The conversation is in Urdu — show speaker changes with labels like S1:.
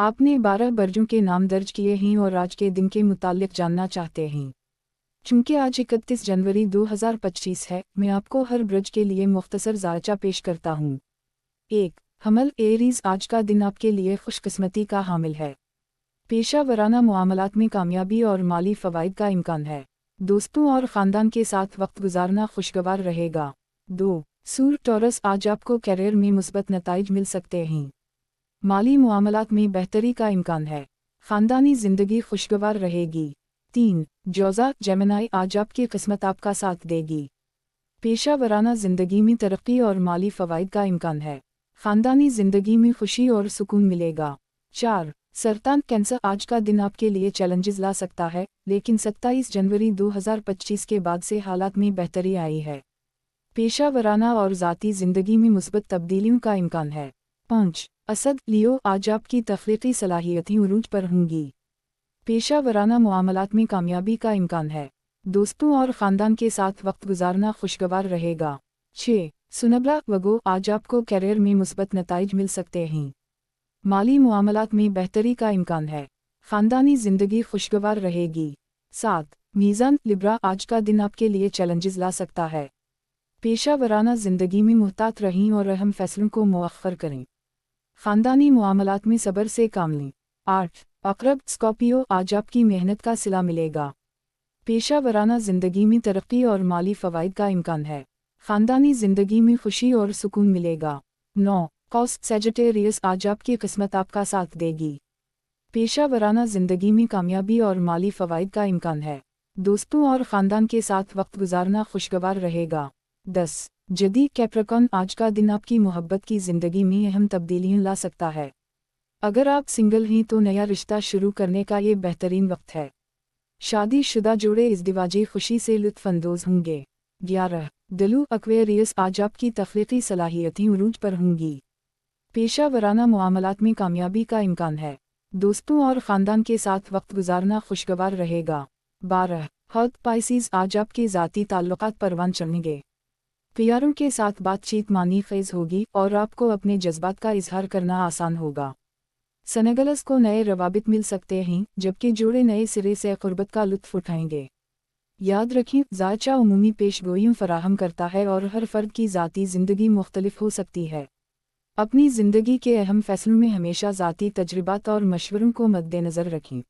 S1: آپ نے 12 برجوں کے نام درج کیے ہیں اور آج کے دن کے متعلق جاننا چاہتے ہیں۔ چونکہ آج 31 جنوری 2025 ہے، میں آپ کو ہر برج کے لیے مختصر ذائچہ پیش کرتا ہوں۔ 1. حمل ایریز، آج کا دن آپ کے لیے خوش قسمتی کا حامل ہے۔ پیشہ ورانہ معاملات میں کامیابی اور مالی فوائد کا امکان ہے۔ دوستوں اور خاندان کے ساتھ وقت گزارنا خوشگوار رہے گا۔ 2. سور ٹورس، آج آپ کو کیریئر میں مثبت نتائج مل سکتے ہیں۔ مالی معاملات میں بہتری کا امکان ہے۔ خاندانی زندگی خوشگوار رہے گی۔ 3. جوزا جیمنائی، آج آپ کی قسمت آپ کا ساتھ دے گی۔ پیشہ ورانہ زندگی میں ترقی اور مالی فوائد کا امکان ہے۔ خاندانی زندگی میں خوشی اور سکون ملے گا۔ 4. سرطان کینسر، آج کا دن آپ کے لیے چیلنجز لا سکتا ہے، لیکن 27 جنوری 2025 کے بعد سے حالات میں بہتری آئی ہے۔ پیشہ ورانہ اور ذاتی زندگی میں مثبت تبدیلیوں کا امکان ہے۔ 5. اسد لیو، آج آپ کی تخلیقی صلاحیتیں عروج پر ہوں گی۔ پیشہ ورانہ معاملات میں کامیابی کا امکان ہے۔ دوستوں اور خاندان کے ساتھ وقت گزارنا خوشگوار رہے گا۔ 6. سنبلا وگو، آج آپ کو کیریئر میں مثبت نتائج مل سکتے ہیں۔ مالی معاملات میں بہتری کا امکان ہے۔ خاندانی زندگی خوشگوار رہے گی۔ 7. میزان لبرا، آج کا دن آپ کے لیے چیلنجز لا سکتا ہے۔ پیشہ ورانہ زندگی میں محتاط رہیں اور اہم فیصلوں کو مؤخر کریں۔ خاندانی معاملات میں صبر سے کام لیں۔ 8. عقرب اسکارپیو، آج آپ کی محنت کا صلہ ملے گا۔ پیشہ ورانہ زندگی میں ترقی اور مالی فوائد کا امکان ہے۔ خاندانی زندگی میں خوشی اور سکون ملے گا۔ 9. قوس سیجیٹیریس، آج آپ کی قسمت آپ کا ساتھ دے گی۔ پیشہ ورانہ زندگی میں کامیابی اور مالی فوائد کا امکان ہے۔ دوستوں اور خاندان کے ساتھ وقت گزارنا خوشگوار رہے گا۔ 10. جدی کیپریکن، آج کا دن آپ کی محبت کی زندگی میں اہم تبدیلیاں لا سکتا ہے۔ اگر آپ سنگل ہیں تو نیا رشتہ شروع کرنے کا یہ بہترین وقت ہے۔ شادی شدہ جوڑے ازدواجی خوشی سے لطف اندوز ہوں گے۔ 11. دلو ایکویریس، آج آپ کی تخلیقی صلاحیتیں عروج پر ہوں گی۔ پیشہ ورانہ معاملات میں کامیابی کا امکان ہے۔ دوستوں اور خاندان کے ساتھ وقت گزارنا خوشگوار رہے گا۔ 12. ہرت پائسیز، آج آپ کے ذاتی تعلقات پروان چڑھیں گے۔ پیاروں کے ساتھ بات چیت معنی خیز ہوگی اور آپ کو اپنے جذبات کا اظہار کرنا آسان ہوگا۔ سنگلز کو نئے روابط مل سکتے ہیں، جبکہ جوڑے نئے سرے سے قربت کا لطف اٹھائیں گے۔ یاد رکھیں، ذائچہ عمومی پیش گوئیاں فراہم کرتا ہے اور ہر فرد کی ذاتی زندگی مختلف ہو سکتی ہے۔ اپنی زندگی کے اہم فیصلوں میں ہمیشہ ذاتی تجربات اور مشوروں کو مد نظر رکھیں۔